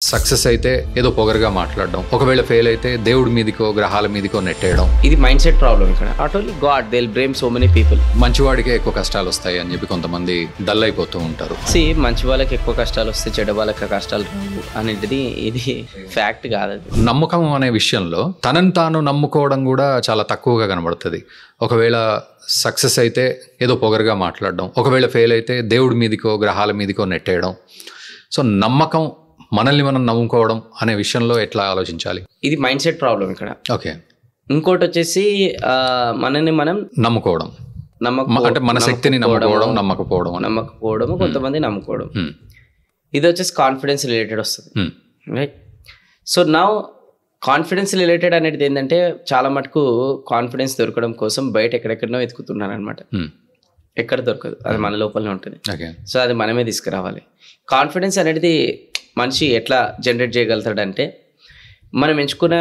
Success అయితే ఏదో పొగరుగా మాట్లాడడం, ఒకవేళ ఫెయిల్ అయితే దేవుడి మీదకో గ్రహాల మీదకో నెట్టేయడం. ఇది మైండ్ సెట్ ప్రాబ్లం. ఇక్కడ not only God, they will blame so many people. మంచివాడికే ఎక్కువ కష్టాలు వస్తాయి అని చెప్పి కొంతమంది డల్ అయిపోతూ ఉంటారు. మంచి వాళ్ళకి ఎక్కువ కష్టాలు వస్తాయి, చెడ్డ వాళ్ళకి కష్టాలు రావు అనేది ఇది ఫ్యాక్ట్ కాదు. నమ్మకం అనే విషయంలో తనని తాను నమ్ముకోవడం కూడా చాలా తక్కువగా కనబడుతుంది. ఒకవేళ సక్సెస్ అయితే ఏదో పొగరుగా మాట్లాడడం, ఒకవేళ ఫెయిల్ అయితే దేవుడి మీదకో గ్రహాల మీదకో నెట్టేయడం. సో నమ్మకం, మనల్ని మనం నమ్ముకోవడం అనే విషయంలో ఎట్లా ఆలోచించాలి? ఇది మైండ్ సెట్ ప్రాబ్లం ఇక్కడ. ఓకే. ఇంకోటి వచ్చేసి మనల్ని మనం నమ్ముకోవడం, అంటే మన శక్తిని నమ్మకపోవడం, కొంతమంది నమ్ముకోవడం. ఇది వచ్చేసి కాన్ఫిడెన్స్ రిలేటెడ్ వస్తుంది, రైట్? సో నా కాన్ఫిడెన్స్ రిలేటెడ్ అనేది ఏంటంటే చాలా మటుకు కాన్ఫిడెన్స్ దొరకడం కోసం బయట ఎక్కడెక్కడనో వెతుకుతున్నాను అనమాట. ఎక్కడ దొరకదు, అది మన లోపలనే ఉంటుంది. సో అది మనమే తీసుకురావాలి. కాన్ఫిడెన్స్ అనేది మనిషి ఎట్లా జనరేట్ చేయగలుగుతాడంటే, మనం ఎంచుకున్న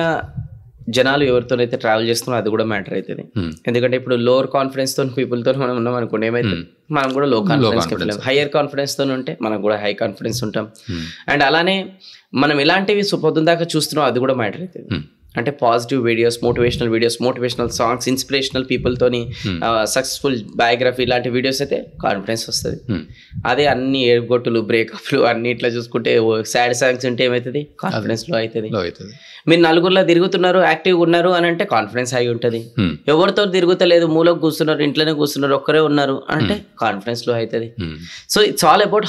జనాలు ఎవరితోనైతే ట్రావెల్ చేస్తున్నారో అది కూడా మ్యాటర్ అవుతుంది. ఎందుకంటే ఇప్పుడు లోవర్ కాన్ఫిడెన్స్ తో పీపుల్తో మనం ఉన్నాం అనుకోండి, ఏమైతే మనం కూడా లో కాన్ఫిడెన్స్, హయ్యర్ కాన్ఫిడెన్స్ తో ఉంటే మనకు కూడా హై కాన్ఫిడెన్స్ ఉంటాం. అండ్ అలానే మనం ఎలాంటివి పొద్దున్న దాకా చూస్తున్నాం అది కూడా మ్యాటర్ అవుతుంది. అంటే positive videos, motivational songs, inspirational పీపుల్తోని సక్సెస్ఫుల్ బయోగ్రఫీ ఇలాంటి వీడియోస్ అయితే కాన్ఫిడెన్స్ వస్తుంది. అదే అన్ని ఏడుగొట్టులు, బ్రేకప్లు అన్ని ఇట్లా చూసుకుంటే సాడ్ సాంగ్స్ ఉంటే ఏమవుతుంది? కాన్ఫిడెన్స్ లో అవుతుంది. మీరు నలుగురిలో తిరుగుతున్నారు, యాక్టివ్గా ఉన్నారు అని అంటే కాన్ఫిడెన్స్ అయి ఉంటుంది. ఎవరితో తిరుగుతలేదు, మూలకు కూర్చున్నారు, ఇంట్లోనే కూర్చున్నారు, ఒక్కరే ఉన్నారు అంటే కాన్ఫిడెన్స్ లో అవుతుంది. So it's all about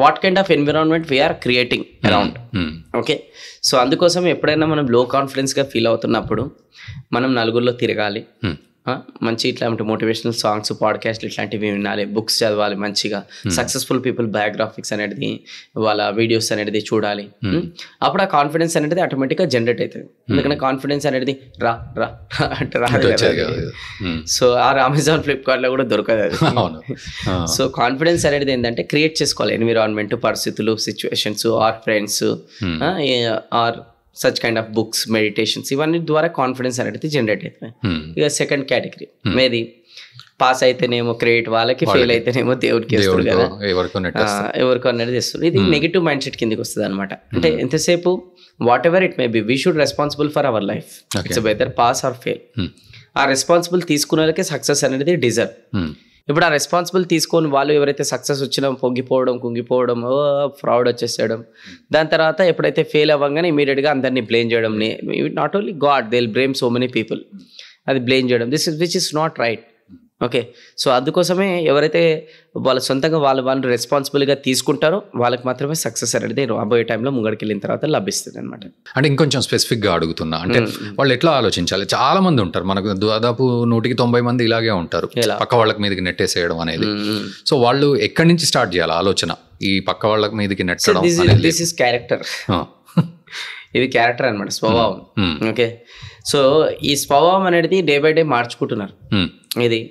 what kind of environment we're creating around. Okay. So అందుకోసం ఎప్పుడైనా మనం లో కాన్ఫిడెన్స్గా ఫీల్ అవుతున్నప్పుడు మనం నలుగురిలో తిరగాలి, మంచి ఇట్లాంటి మోటివేషనల్ సాంగ్స్, పాడ్కాస్ట్లు ఇట్లాంటివి వినాలి, బుక్స్ చదవాలి, మంచిగా సక్సెస్ఫుల్ పీపుల్ బయోగ్రాఫిక్స్ అనేది, వాళ్ళ వీడియోస్ అనేది చూడాలి. అప్పుడు ఆ కాన్ఫిడెన్స్ అనేది ఆటోమేటిక్గా జనరేట్ అవుతుంది. ఎందుకంటే కాన్ఫిడెన్స్ అనేది రా రా అంటే రాదు. సో ఆ అమెజాన్, ఫ్లిప్కార్ట్లో కూడా దొరకదు అది. సో కాన్ఫిడెన్స్ అనేది ఏంటంటే క్రియేట్ చేసుకోవాలి. ఎన్విరాన్మెంట్, పరిస్థితులు, situations, or friends, or such kind of books, meditations, ఇవన్నీ ద్వారా కాన్ఫిడెన్స్ అనేది జనరేట్ అవుతుంది. ఇక సెకండ్ కేటగిరీ మేది పాస్ అయితేనేమో క్రెడిట్ వాళ్ళకి, ఫెయిల్ అయితేనేమో దేవుడికి వేస్తారు కదా, ఎవరికో అనేది తెస్తారు. ఇది నెగిటివ్ మైండ్ సెట్ కిందకి వస్తుంది అనమాట. అంటే ఎంతసేపు whatever it may be, we should responsible for our life. It's whether pass or fail. ఆ రెస్పాన్సిబుల్ తీసుకునే వాళ్ళకి సక్సెస్ అనేది డిజర్వ్. ఇప్పుడు ఆ రెస్పాన్సిబుల్ తీసుకొని వాళ్ళు ఎవరైతే సక్సెస్ వచ్చినా పొంగిపోవడం, కుంగిపోవడం, ఫ్రాడ్ వచ్చేసేయడం, దాని తర్వాత ఎప్పుడైతే ఫెయిల్ అవ్వగానే ఇమీడియట్గా అందరినీ బ్లేమ్ చేయడం. Not only God, they will blame so many people. అది బ్లేమ్ చేయడం, which is not right. Okay. So అందుకోసమే ఎవరైతే వాళ్ళ సొంతంగా వాళ్ళు రెస్పాన్సిబుల్గా తీసుకుంటారో వాళ్ళకి మాత్రమే సక్సెస్ అనేది రాబోయే టైంలో ముంగడికి వెళ్ళిన తర్వాత లభిస్తుంది అనమాట. అంటే ఇంకొంచెం స్పెసిఫిక్గా అడుగుతున్నా, అంటే వాళ్ళు ఎట్లా ఆలోచించాలి? చాలా మంది ఉంటారు, మనకు దాదాపు 190 మంది ఇలాగే ఉంటారు, పక్క వాళ్ళకి మీదకి నెట్టేసేయడం అనేది. సో వాళ్ళు ఎక్కడి నుంచి స్టార్ట్ చేయాలి ఆలోచన, ఈ పక్క వాళ్ళకి మీదకి నెట్టడం? This is character. ఇది క్యారెక్టర్ అనమాట, స్వభావం. ఓకే. సో ఈ స్వభావం అనేది డే బై డే మార్చుకుంటున్నారు. ఇది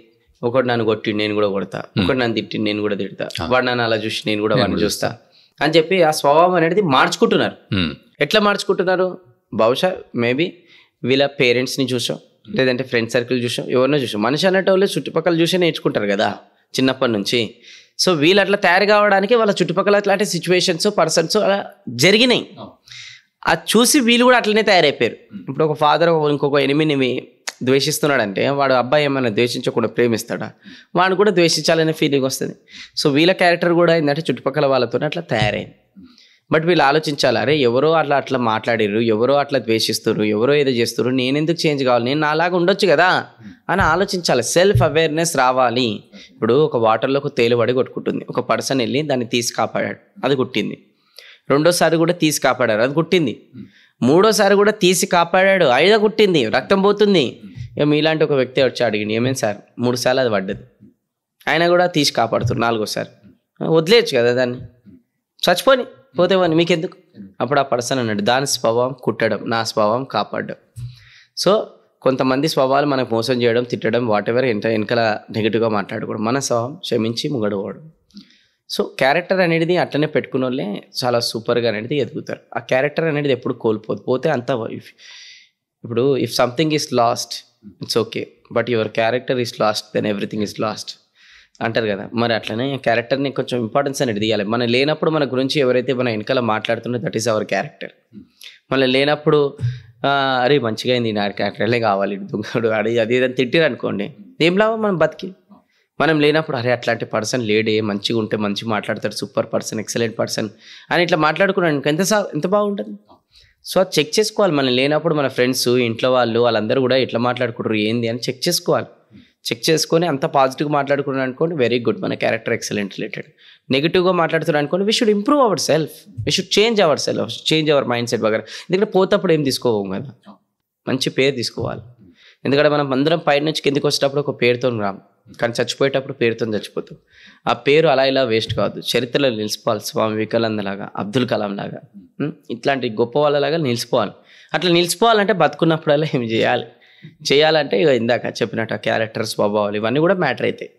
ఒకటి నన్ను కొట్టి నేను కూడా కొడతా, ఒకటి నన్ను తిట్టి నేను కూడా తిడతా, వాడు నన్ను అలా చూసి నేను కూడా వాడిని చూస్తా అని చెప్పి ఆ స్వభావం అనేది మార్చుకుంటున్నారు. ఎట్లా మార్చుకుంటున్నారు? బహుశా మేబీ వీళ్ళ పేరెంట్స్ని చూసాం, లేదంటే ఫ్రెండ్ సర్కిల్ చూసాం, ఎవరినో చూసాం. మనిషి అనేట వాళ్ళు చుట్టుపక్కల చూసే నేర్చుకుంటారు కదా చిన్నప్పటి నుంచి. సో వీళ్ళు అట్లా తయారు కావడానికి వాళ్ళ చుట్టుపక్కల అట్లాంటి సిచ్యువేషన్స్, పర్సన్స్ అలా జరిగినాయి. అది చూసి వీళ్ళు కూడా అట్లనే తయారైపోయారు. ఇప్పుడు ఒక ఫాదర్ ఇంకొక ఎనిమిని ద్వేషిస్తున్నాడంటే వాడు అబ్బాయి ఏమైనా ద్వేషించకుండా ప్రేమిస్తాడా? వాడు కూడా ద్వేషించాలనే ఫీలింగ్ వస్తుంది. సో వీళ్ళ క్యారెక్టర్ కూడా ఏంటంటే చుట్టుపక్కల వాళ్ళతో అట్లా తయారైంది. బట్ వీళ్ళు ఆలోచించాలి, అరే ఎవరో అట్లా మాట్లాడారు, ఎవరో అట్లా ద్వేషిస్తారు, ఎవరో ఏదో చేస్తారు, నేను ఎందుకు చేంజ్ కావాలి, నేను నాలాగా ఉండొచ్చు కదా అని ఆలోచించాలి. సెల్ఫ్ అవేర్నెస్ రావాలి. ఇప్పుడు ఒక వాటర్లో ఒక తేలు పడి కొట్టుకుంటుంది, ఒక పర్సన్ వెళ్ళి దాన్ని తీసి కాపాడాడు, అది కుట్టింది. రెండోసారి కూడా తీసి కాపాడారు, అది కుట్టింది. మూడోసారి కూడా తీసి కాపాడాడు, ఐదో కుట్టింది, రక్తం పోతుంది. ఇక మీలాంటి ఒక వ్యక్తి వచ్చి అడిగింది, ఏమేమి సార్ 3 సార్లు అది పడ్డది, ఆయన కూడా తీసి కాపాడుతారు 4ఓసారి, వదిలేయచ్చు కదా దాన్ని, చచ్చిపోని పోతేవని మీకెందుకు? అప్పుడు ఆ పర్సన్ అన్నాడు, దాని స్వభావం కుట్టడం, నా స్వభావం కాపాడడం. సో కొంతమంది స్వభావాలు మనకు మోసం చేయడం, తిట్టడం, వాట్ ఎవర్ వెనకాల నెగిటివ్గా మాట్లాడుకోవడం, మన స్వభావం క్షమించి ముంగడుకోవడం. సో క్యారెక్టర్ అనేది అట్లనే పెట్టుకున్న వాళ్ళే చాలా సూపర్గా అనేది ఎదుగుతారు. ఆ క్యారెక్టర్ అనేది ఎప్పుడు కోల్పోదు, పోతే అంతా ఇప్పుడు if something is lost it's okay, but your character is lost, then everything is lost. అంటారు కదా, మరి అట్లనే క్యారెక్టర్ని కొంచెం ఇంపార్టెన్స్ అనేది ఇవ్వాలి. మనం లేనప్పుడు మన గురించి ఎవరైతే మన వెనకాల మాట్లాడుతున్నారో దట్ ఈస్ అవర్ క్యారెక్టర్. మనం లేనప్పుడు అరే మంచిగా అయింది నా క్యారెక్టర్లే కావాలి, దుంగడు అది అది అని తిట్టిరు అనుకోండి, ఏం లాభం మనం బతికి. మనం లేనప్పుడు అరే అట్లాంటి పర్సన్ లేడే, మంచిగా ఉంటే మంచి మాట్లాడతాడు, సూపర్ పర్సన్, ఎక్సలెంట్ పర్సన్ అని ఇట్లా మాట్లాడుకున్నాను ఎంత బాగుంటుంది. సో అది చెక్ చేసుకోవాలి. మనం లేనప్పుడు మన ఫ్రెండ్స్, ఇంట్లో వాళ్ళందరూ కూడా ఎట్లా మాట్లాడుకుంటారు ఏంది అని చెక్ చేసుకోవాలి. చెక్ చేసుకొని అంత పాజిటివ్గా మాట్లాడుకున్నాను అనుకోండి, వెరీ గుడ్, మన క్యారెక్టర్ ఎక్సలెంట్ రిలేటెడ్. నెగిటివ్గా మాట్లాడుతున్నాను అనుకోండి, we should improve our self, we should change our self, change our mind set వగర. ఎందుకంటే పోతప్పుడు ఏం తీసుకోవాలి కదా, మంచి పేరు తీసుకోవాలి. ఎందుకంటే మనం అందరం పైన నుంచి కిందకి వచ్చేటప్పుడు ఒక పేరుతో రాము, కానీ చచ్చిపోయేటప్పుడు పేరుతో చచ్చిపోతాం. ఆ పేరు అలా ఇలా వేస్ట్ కావద్దు, చరిత్రలో నిలిచిపోవాలి. స్వామి వివేకానంద లాగా, అబ్దుల్ కలాం లాగా, ఇట్లాంటి గొప్ప వాళ్ళలాగా నిలిచిపోవాలి. అట్లా నిలిచిపోవాలంటే బతుకున్నప్పుడల్లా ఏం చేయాలంటే ఇక ఇందాక చెప్పినట్టు క్యారెక్టర్, స్వభావాలు ఇవన్నీ కూడా మ్యాటర్ అవుతాయి.